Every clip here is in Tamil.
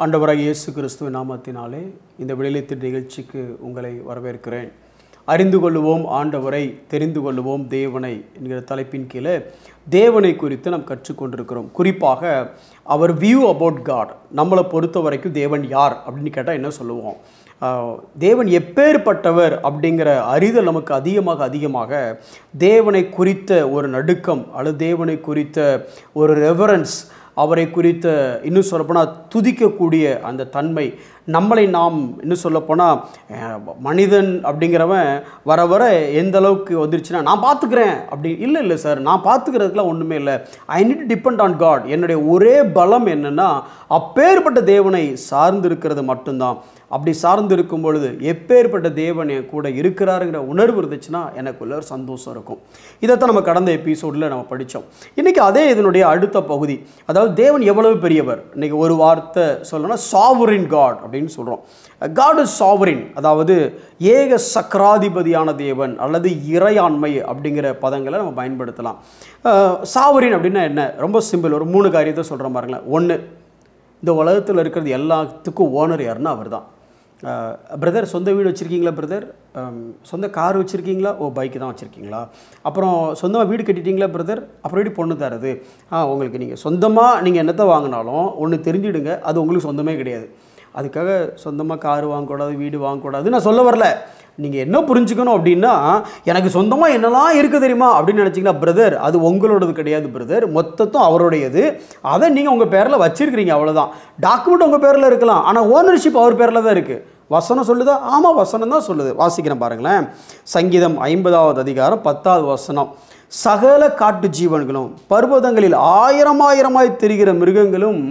ஆண்டவராகிய இயேசு கிறிஸ்துவின் நாமத்தினாலே இந்த விடுதலை நிகழ்ச்சிக்கு உங்களை வரவேற்கிறேன். அறிந்து கொள்ளுவோம் ஆண்டவரை, தெரிந்து கொள்ளுவோம் தேவனை என்கிற தலைப்பின் கீழே தேவனை குறித்து நாம் கற்றுக்கொண்டிருக்கிறோம். குறிப்பாக அவர் வியூ அபவுட் காட், நம்மளை பொறுத்த வரைக்கும் தேவன் யார் அப்படின்னு கேட்டால் என்ன சொல்லுவோம்? தேவன் எப்பேற்பட்டவர் அப்படிங்கிற அறிதல் நமக்கு அதிகமாக தேவனை குறித்த ஒரு நடுக்கம் அல்லது தேவனை குறித்த ஒரு ரெவரன்ஸ், அவரை குறித்த இன்னும் சொல்லப்போனால் துதிக்கக்கூடிய அந்த தன்மை, நம்மளை நாம் இன்னும் சொல்லப்போனால் மனிதன் அப்படிங்கிறவன் வர வர எந்த அளவுக்கு வந்துருச்சுன்னா நான் பார்த்துக்கிறேன் அப்படி இல்லை சார், நான் பார்த்துக்கிறதுக்குலாம் ஒன்றுமே இல்லை, I need to depend on God. என்னுடைய ஒரே பலம் என்னென்னா அப்பேற்பட்ட தேவனை சார்ந்து இருக்கிறது மட்டும்தான். அப்படி சார்ந்து இருக்கும் பொழுது எப்பேற்பட்ட தேவன் என் கூட இருக்கிறாருங்கிற உணர்வு இருந்துச்சுன்னா எனக்குள்ள ஒரு சந்தோஷம் இருக்கும். இதைத்தான் நம்ம கடந்த எபிசோடில் நம்ம படித்தோம். இன்றைக்கி அதே இதனுடைய அடுத்த பகுதி, அதாவது தேவன் எவ்வளவு பெரியவர். இன்றைக்கி ஒரு வார்த்தை சொல்லணும்னா சாவரின் காட் அப்படின்னு சொல்கிறோம். காட் இஸ் சாவரின், அதாவது ஏக சக்கராதிபதியான தேவன் அல்லது இறையாண்மை அப்படிங்கிற பதங்களை நம்ம பயன்படுத்தலாம். சாவரின் அப்படின்னா என்ன? ரொம்ப சிம்பிள். ஒரு 3 காரியத்தை சொல்கிற பாருங்களேன். 1, இந்த உலகத்தில் இருக்கிறது எல்லாத்துக்கும் ஓனர் யாருன்னா அவர் தான். பிரதர், சொந்த வீடு வச்சுருக்கீங்களா? பிரதர், சொந்த கார் வச்சுருக்கீங்களா? பைக்கு தான் வச்சுருக்கீங்களா? அப்புறம் சொந்தமாக வீடு கட்டிட்டீங்களா? பிரதர், அப்புறம் எப்படி பொண்ணு தரது? உங்களுக்கு நீங்கள் சொந்தமாக நீங்கள் என்னத்தை வாங்கினாலும் ஒன்று தெரிஞ்சுடுங்க, அது உங்களுக்கு சொந்தமே கிடையாது. அதுக்காக சொந்தமாக கார் வாங்கக்கூடாது, வீடு வாங்கக்கூடாது நான் சொல்ல வரல. நீங்கள் என்ன புரிஞ்சுக்கணும் அப்படின்னா, எனக்கு சொந்தமாக என்னெல்லாம் இருக்குது தெரியுமா அப்படின்னு நினச்சிங்கன்னா, பிரதர் அது உங்களோடது கிடையாது பிரதர், மொத்தத்தும் அவருடையது. அதை நீங்கள் உங்கள் பேரில் வச்சுருக்கிறீங்க, அவ்வளோதான். டாக்குமெண்ட் உங்கள் பேரில் இருக்கலாம், ஆனால் ஓனர்ஷிப் அவர் பேரில் தான் இருக்குது. வசனம் சொல்லுதா? ஆமாம், வசனம் தான் சொல்லுது. வாசிக்கிறேன் பாருங்களேன். சங்கீதம் 50வது அதிகாரம் 10வது வசனம். சகல காட்டு ஜீவன்களும் பர்வதங்களில் ஆயிரமாய் தெரிகிற மிருகங்களும்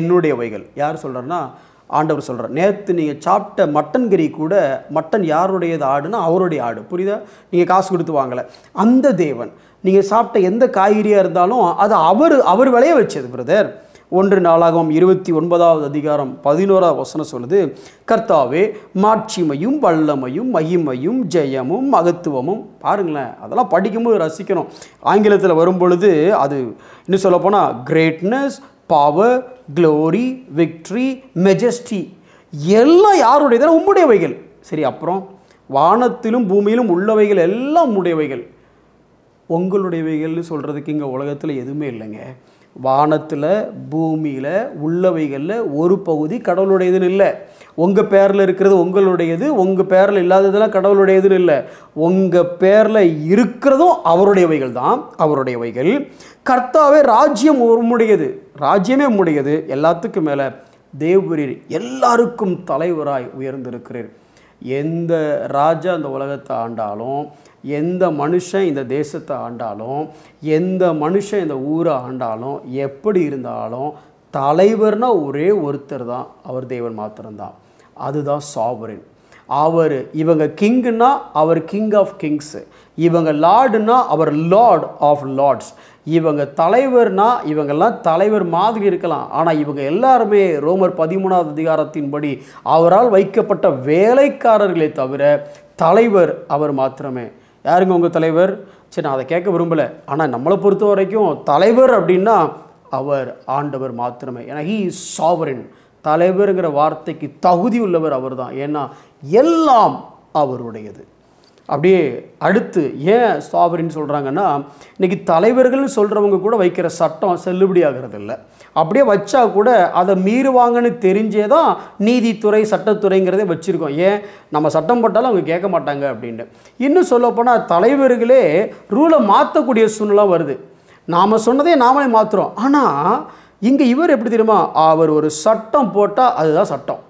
என்னுடையவைகள். யார் சொல்கிறாருன்னா ஆண்டவர் சொல்கிறார். நேற்று நீங்கள் சாப்பிட்ட மட்டன் கறி கூட, மட்டன் யாருடையது ஆடுனா அவருடைய ஆடு. புரியுதா? நீங்கள் காசு கொடுத்து வாங்கலை. அந்த தேவன் நீங்கள் சாப்பிட்ட எந்த காய்கறியாக இருந்தாலும் அது அவர் விளைய வச்சது பிரதர். 1 நாளாகமம் 29வது அதிகாரம் 11வது வசனம் சொல்லுது, கர்த்தாவே மாட்சிமையும் வல்லமையும் மகிமையும் ஜெயமும் மகத்துவமும். பாருங்களேன், அதெல்லாம் படிக்கும்போது ரசிக்கணும். ஆங்கிலத்தில் வரும் பொழுது அது இன்னும் சொல்லப்போனால் greatness, power, glory, victory, majesty எல்லாம் யாருடையது? உம்முடையவைகள். சரி, அப்புறம் வானத்திலும் பூமியிலும் உள்ளவைகள் எல்லாம் உம்முடையவைகள். உங்களுடையவைகள்னு சொல்கிறதுக்கு இங்கே உலகத்தில் எதுவுமே இல்லைங்க. வானத்தில் பூமியில் உள்ளவைகளில் ஒரு பகுதி கடவுளுடையதுன்னு இல்லை. உங்கள் பேரில் இருக்கிறது உங்களுடையது, உங்கள் பேரில் இல்லாததெல்லாம் கடவுளுடையதுன்னு இல்லை. உங்கள் பேரில் இருக்கிறதும் அவருடையவைகள் தான், அவருடையவைகள். கர்த்தாவே ராஜ்யம் உம்முடையது, ராஜ்யமே உம்முடையது. எல்லாத்துக்கும் மேலே தேவரீர் எல்லாருக்கும் தலைவராய் உயர்ந்திருக்கிறீர். எந்த ராஜா இந்த உலகத்தை ஆண்டாலும், எந்த மனுஷன் இந்த தேசத்தை ஆண்டாலும், எந்த மனுஷன் இந்த ஊரை ஆண்டாலும், எப்படி இருந்தாலும் தலைவர்னா ஒரே ஒருத்தர் தான், அவர் தேவன் மாத்திரம்தான். அதுதான் சாவரின். அவர் இவங்க கிங்குன்னா அவர் கிங் ஆஃப் கிங்ஸ், இவங்க லார்டுனா அவர் லார்ட் ஆஃப் லார்ட்ஸ். இவங்க தலைவர்னா இவங்கெல்லாம் தலைவர் மாதிரி இருக்கலாம், ஆனால் இவங்க எல்லாருமே ரோமர் 13வது அதிகாரத்தின்படி அவரால் வைக்கப்பட்ட வேலைக்காரர்களே தவிர தலைவர் அவர் மாத்திரமே. யாருங்க உங்கள் தலைவர்? சரி, நான் அதை கேட்க விரும்பலை. ஆனால் நம்மளை பொறுத்த வரைக்கும் தலைவர் அப்படின்னா அவர் ஆண்டவர் மாத்திரமே. ஏன்னா ஹீ இஸ் சாவரின். தலைவருங்கிற வார்த்தைக்கு தகுதி உள்ளவர் அவர் தான். ஏன்னா எல்லாம் அவருடையது. அப்படியே அடுத்து ஏன் சாவரின்னு சொல்கிறாங்கன்னா, இன்றைக்கி தலைவர்கள்னு சொல்கிறவங்க கூட வைக்கிற சட்டம் செல்லுபடி ஆகிறது இல்லை. அப்படியே வச்சா கூட அதை மீறுவாங்கன்னு தெரிஞ்சே தான் நீதித்துறை சட்டத்துறைங்கிறதே வச்சுருக்கோம். ஏன் நம்ம சட்டம் போட்டாலும் அவங்க கேட்க மாட்டாங்க அப்படின்ட்டு. இன்னும் சொல்லப்போனால் தலைவர்களே ரூலை மாற்றக்கூடிய சூழ்நிலை வருது. நாம் சொன்னதே நாமளே மாற்றுறோம். ஆனால் இங்கே இவர் எப்படி தெரியுமா? அவர் ஒரு சட்டம் போட்டால் அதுதான் சட்டம்.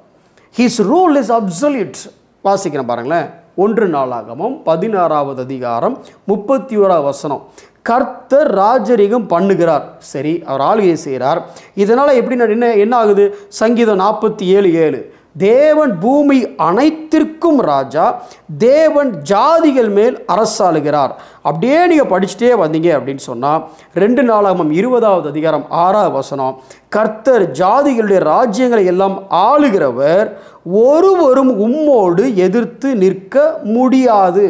His rule is absolute. வாசிக்கிறேன் பாருங்களேன். 1 நாளாகமம் 16வது அதிகாரம் 31வது வசனம். கர்த்தர் ராஜரிகம் பண்ணுகிறார். சரி, அவர் ஆளுகை செய்கிறார். இதனால் எப்படி என்ன ஆகுது? சங்கீதம் 47:7. தேவன் பூமி அனைத்திற்கும் ராஜா, தேவன் ஜாதிகள் மேல் அரசாளுகிறார். அப்படியே நீங்கள் படிச்சுட்டே வந்தீங்க அப்படின்னு சொன்னால் 2 நாளாகமம் 20வது அதிகாரம் 6வது வசனம். கர்த்தர் ஜாதிகளுடைய ராஜ்யங்களை எல்லாம் ஆளுகிறவர், ஒருவரும் உம்மோடு எதிர்த்து நிற்க முடியாது.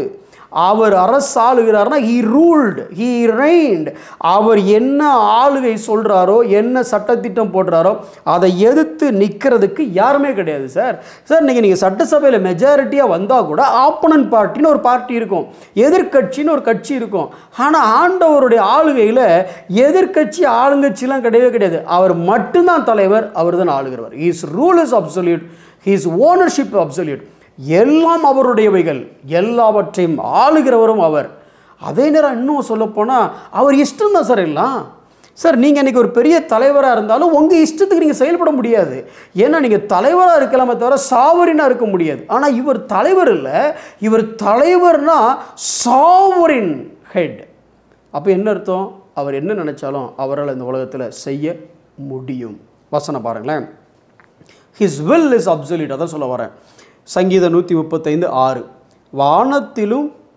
அவர் அரசாளுகிறார்னா he ruled, he reigned. அவர் என்ன ஆளுகை சொல்கிறாரோ, என்ன சட்டத்திட்டம் போடுறாரோ அதை எதிர்த்து நிற்கிறதுக்கு யாருமே கிடையாது சார். சார் நீங்கள் சட்டசபையில் மெஜாரிட்டியாக வந்தால் கூட ஆப்போனன்ட் பார்ட்டின்னு ஒரு பார்ட்டி இருக்கும், எதிர்கட்சின்னு ஒரு கட்சி இருக்கும். ஆனால் ஆண்டவருடைய ஆளுகையில் எதிர்கட்சி ஆளுங்கட்சிலாம் கிடையவே கிடையாது. அவர் மட்டும்தான் தலைவர், அவர் தான் ஆளுகிறவர். his rule is absolute, his ownership absolute. எல்லாம் அவருடையவைகள், எல்லாவற்றையும் ஆளுகிறவரும் அவர். அதே நேரம் இன்னும் சொல்லப்போனால் அவர் இஷ்டம் தான் சார் எல்லாம். சார் நீங்கள் இன்றைக்கி ஒரு பெரிய தலைவராக இருந்தாலும் உங்கள் இஷ்டத்துக்கு நீங்கள் செயல்பட முடியாது. ஏன்னா நீங்கள் தலைவராக இருக்கலாமே தவிர சாவரினாக இருக்க முடியாது. ஆனால் இவர் தலைவர் இல்லை, இவர் தலைவர்னா சாவரின் ஹெட். அப்போ என்ன அர்த்தம்? அவர் என்ன நினச்சாலும் அவரால் இந்த உலகத்தில் செய்ய முடியும். வசனம் பாருங்களேன். his will is absolute. அதான் சொல்ல வரேன். சங்கீதம் 135:6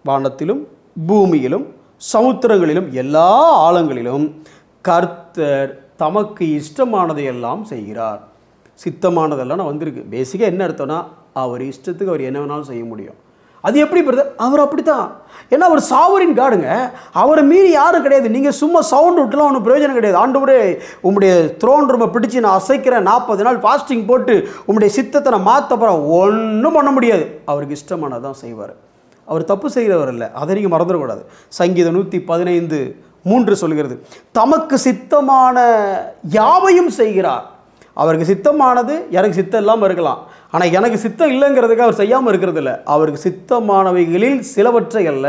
வானத்திலும் பூமியிலும் சமுத்திரங்களிலும் எல்லா ஆழங்களிலும் கர்த்தர் தமக்கு இஷ்டமானதை எல்லாம் செய்கிறார். சித்தமானதெல்லாம் நான் வந்திருக்கு. பேசிக்காக என்ன அர்த்தம்னா அவர் இஷ்டத்துக்கு அவர் என்ன வேணாலும் செய்ய முடியும். அது எப்படி பிரதர்? அவர் அப்படித்தான். ஏன்னா அவர் சாவரின் காடுங்க, அவரை மீறி யாரும் கிடையாது. நீங்கள் சும்மா சவுண்ட் விட்டுலாம் ஒன்றும் பிரயோஜனம் கிடையாது. ஆண்டவரே உங்களுடைய த்ரோன் ரூமை பிடிச்சி நான் அசைக்கிறேன், 40 நாள் ஃபாஸ்டிங் போட்டு உங்களுடைய சித்தத்தை நான் மாற்ற போகிறேன், ஒன்றும் பண்ண முடியாது. அவருக்கு இஷ்டமானதான் செய்வார். அவர் தப்பு செய்கிறவர் இல்லை, அதை நீங்கள் மறந்துடக்கூடாது. சங்கீதம் 115:3 சொல்கிறது, தமக்கு சித்தமான யாவையும் செய்கிறார். அவருக்கு சித்தமானது எனக்கு சித்தம் இல்லாமல் இருக்கலாம், ஆனால் எனக்கு சித்தம் இல்லைங்கிறதுக்கு அவர் செய்யாமல் இருக்கிறது இல்லை. அவருக்கு சித்தமானவைகளில் சிலவற்றை அல்ல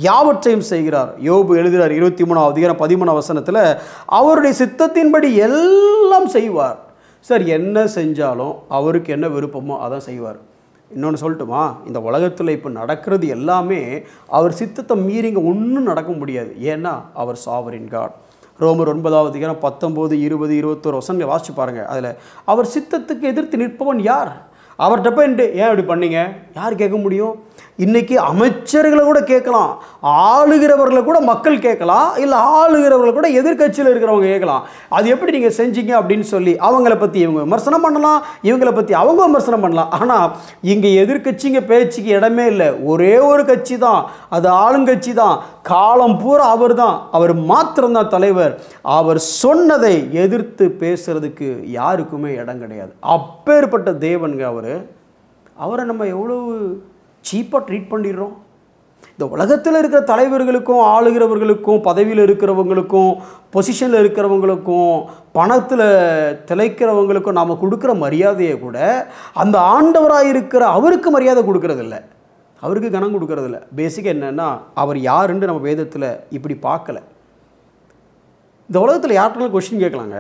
யாவற்றையும் செய்கிறார். யோபு எழுதுகிறார் 23:13 அவருடைய சித்தத்தின்படி எல்லாம் செய்வார். சார் என்ன செஞ்சாலும் அவருக்கு என்ன விருப்பமோ அதான் செய்வார். இன்னொன்று சொல்லட்டுமா, இந்த உலகத்தில் இப்போ நடக்கிறது எல்லாமே அவர் சித்தத்தை மீறிங்க ஒன்றும் நடக்க முடியாது. ஏன்னா அவர் சாவரின் காட். ரோமர் 9:19 19, 20, 21 வாசிச்சு பாருங்கள். அதில் அவர் சித்தத்துக்கு எதிர்த்து நிற்பவன் யார்? அவர்கிட்ட போய் ஏன் இப்படி பண்ணீங்க யார் கேட்க முடியும்? இன்றைக்கி அமைச்சர்களை கூட கேட்கலாம், ஆளுகிறவர்களை கூட மக்கள் கேட்கலாம், இல்லை ஆளுகிறவர்களை கூட எதிர்கட்சியில் இருக்கிறவங்க கேட்கலாம். அது எப்படி நீங்கள் செஞ்சீங்க அப்படின்னு சொல்லி அவங்கள பற்றி இவங்க விமர்சனம் பண்ணலாம், இவங்களை பற்றி அவங்க விமர்சனம் பண்ணலாம். ஆனால் இங்கே எதிர்கட்சிங்க பேச்சுக்கு இடமே இல்லை. ஒரே ஒரு கட்சி தான், அது ஆளுங்கட்சி தான். காலம் பூரா அவர் தான், அவர் மாத்திரம்தான் தலைவர். அவர் சொன்னதை எதிர்த்து பேசுறதுக்கு யாருக்குமே இடம் கிடையாது. அப்பேற்பட்ட தேவனுங்க அவரை நம்ம எவ்வளவு சீப்பாக ட்ரீட் பண்ணிடுறோம். இந்த உலகத்தில் இருக்கிற தலைவர்களுக்கும் ஆளுகிறவர்களுக்கும் பதவியில் இருக்கிறவங்களுக்கும் பொசிஷனில் இருக்கிறவங்களுக்கும் பணத்தில் திளைக்கிறவங்களுக்கும் நாம் கொடுக்குற மரியாதையை கூட அந்த ஆண்டவராக இருக்கிற அவருக்கு மரியாதை கொடுக்கறதில்ல, அவருக்கு கனம் கொடுக்கறதில்ல. பேசிக்காக என்னென்னா அவர் யாருன்னு நம்ம வேதத்தில் இப்படி பார்க்கல. இந்த உலகத்தில் யார்கிட்டனாலும் கொஸ்டின் கேட்கலாங்க,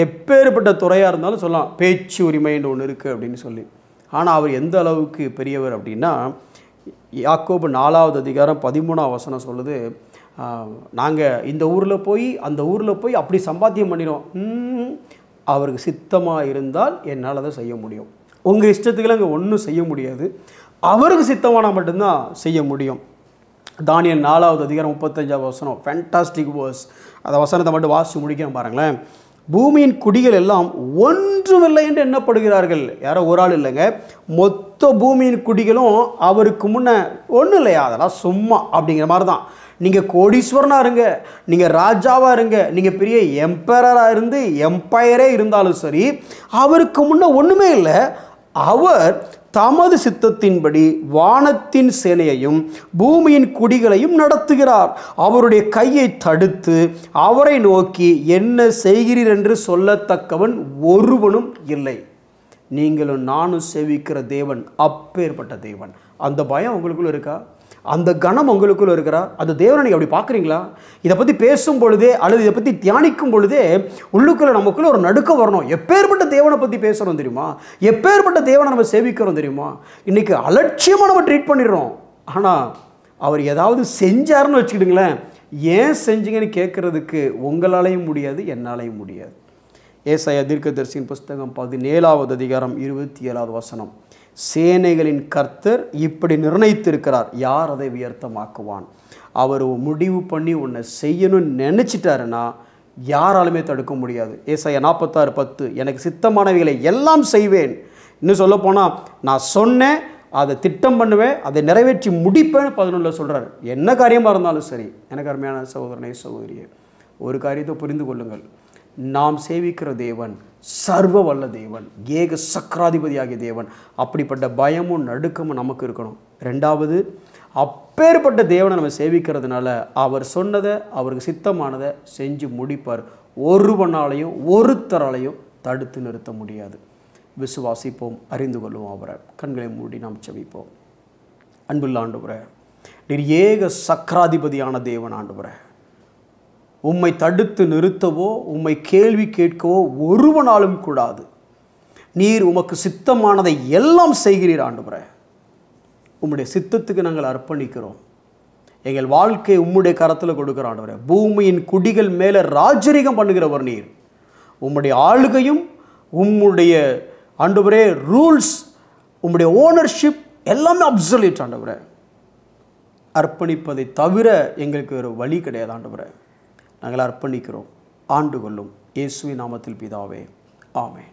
எப்பேற்பட்ட துறையாக இருந்தாலும் சொல்லலாம் பேச்சு உரிமைன்னு ஒன்று இருக்குது அப்படின்னு சொல்லி. ஆனால் அவர் எந்த அளவுக்கு பெரியவர் அப்படின்னா, யாக்கோபு 4:13 சொல்லுது, நாங்கள் இந்த ஊரில் போய் அந்த ஊரில் போய் அப்படி சம்பாத்தியம் பண்ணிடுவோம். அவருக்கு சித்தமாக இருந்தால் என்னால் அதை செய்ய முடியும். உங்கள் இஷ்டத்துக்குலாம் அங்கே ஒன்றும் செய்ய முடியாது, அவருக்கு சித்தமான மட்டும்தான் செய்ய முடியும். Daniel 4:35 fantastic verse. அந்த வசனத்தை மட்டும் வாசித்து முடிக்கிறேன் பாருங்களேன். பூமியின் குடிகள் எல்லாம் ஒன்றுமில்லை என்று எண்ணப்படுகிறார்கள். யாரோ ஒரு ஆள் இல்லைங்க, மொத்த பூமியின் குடிகளும் அவருக்கு முன்னே ஒன்றும் இல்லையா, அதெல்லாம் சும்மா அப்படிங்கிற மாதிரி தான். நீங்கள் கோடீஸ்வரனாக இருங்க, நீங்கள் ராஜாவாக இருங்க, நீங்கள் பெரிய எம்பரராக இருந்து எம்பையரே இருந்தாலும் சரி, அவருக்கு முன்னே ஒன்றுமே இல்லை. அவர் தமது சித்தத்தின்படி வானத்தின் சேனையையும் பூமியின் குடிகளையும் நடத்துகிறார். அவருடைய கையை தடுத்து அவரை நோக்கி என்ன செய்கிறீர் என்று சொல்லத்தக்கவன் ஒருவனும் இல்லை. நீங்களும் நானும் சேவிக்கிற தேவன் அப்பேற்பட்ட தேவன். அந்த பயம் உங்களுக்குள்ள இருக்கா? அந்த கணம் உங்களுக்குள்ள இருக்கிறா? அந்த தேவனை நீங்கள் அப்படி பார்க்குறீங்களா? இதை பற்றி பேசும் பொழுதே அல்லது இதை பற்றி தியானிக்கும் பொழுதே உள்ளுக்குள்ள நமக்குள்ள ஒரு நடுக்கம் வரணும். எப்பேற்பட்ட தேவனை பற்றி பேசுகிறோம் தெரியுமா? எப்பேற்பட்ட தேவனை நம்ம சேவிக்கிறோம் தெரியுமா? இன்றைக்கி அலட்சியமாக நம்ம ட்ரீட் பண்ணிடுறோம். ஆனால் அவர் ஏதாவது செஞ்சாருன்னு வச்சுக்கிடுங்களேன், ஏன் செஞ்சீங்கன்னு கேட்குறதுக்கு உங்களாலையும் முடியாது, என்னாலையும் முடியாது. ஏசாயா தீர்க்கதரிசியின் புஸ்தகம் 17:27 சேனைகளின் கர்த்தர் இப்படி நிர்ணயித்திருக்கிறார், யார் அதை வியர்த்தமாக்குவான்? அவர் முடிவு பண்ணி உன்னை செய்யணும்னு நினச்சிட்டாருன்னா யாராலுமே தடுக்க முடியாது. ஏசாயா 46:10 எனக்கு சித்தமானவைகளை எல்லாம் செய்வேன். இன்னும் சொல்லப்போனால் நான் சொன்னேன், அதை திட்டம் பண்ணுவேன், அதை நிறைவேற்றி முடிப்பேன்னு 11 சொல்கிறார். என்ன காரியமாக இருந்தாலும் சரி. எனக்கு அருமையான சகோதரனே சகோதரியே, ஒரு காரியத்தை புரிந்து கொள்ளுங்கள். நாம் சேவிக்கிற தேவன் சர்வ வல்ல தேவன், ஏக சக்கராதிபதியாகிய தேவன். அப்படிப்பட்ட பயமும் நடுக்கமும் நமக்கு இருக்கணும். ரெண்டாவது, அப்பேற்பட்ட தேவனை நம்ம சேவிக்கிறதுனால அவர் சொன்னதை, அவருக்கு சித்தமானதை செஞ்சு முடிப்பார். ஒருவனாலையும் ஒருத்தராலையும் தடுத்து நிறுத்த முடியாது. விசுவாசிப்போம், அறிந்து கொள்வோம் அவரை. கண்களை மூடி நாம் ஜெபிப்போம். அன்புள்ள ஆண்டவரே, நீர் ஏக சக்கராதிபதியான தேவன் ஆண்டவரே, உம்மை தடுத்து நிறுத்தவோ உம்மை கேள்வி கேட்கவோ ஒருவனாலும் கூடாது. நீர் உமக்கு சித்தமானதை எல்லாம் செய்கிறீர் ஆண்டவரே. உம்முடைய சித்தத்துக்கு நாங்கள் அர்ப்பணிக்கிறோம். எங்கள் வாழ்க்கையை உம்முடைய கரத்தில் கொடுக்கிற ஆண்டவரே. பூமியின் குடிகள் மேலே ராஜரிகம் பண்ணுகிறவர் நீர். உம்முடைய ஆளுகையும் உம்முடைய ஆண்டவரே ரூல்ஸ், உம்முடைய ஓனர்ஷிப் எல்லாமே அப்சல்யூட் ஆண்டவரே. அர்ப்பணிப்பதை தவிர எங்களுக்கு ஒரு வழி கிடையாது ஆண்டவரே. நாங்கள் அர்ப்பணிக்கிறோம். ஆண்டு கொள்ளும் இயேசுவின் நாமத்தில் பிதாவே, ஆமென்.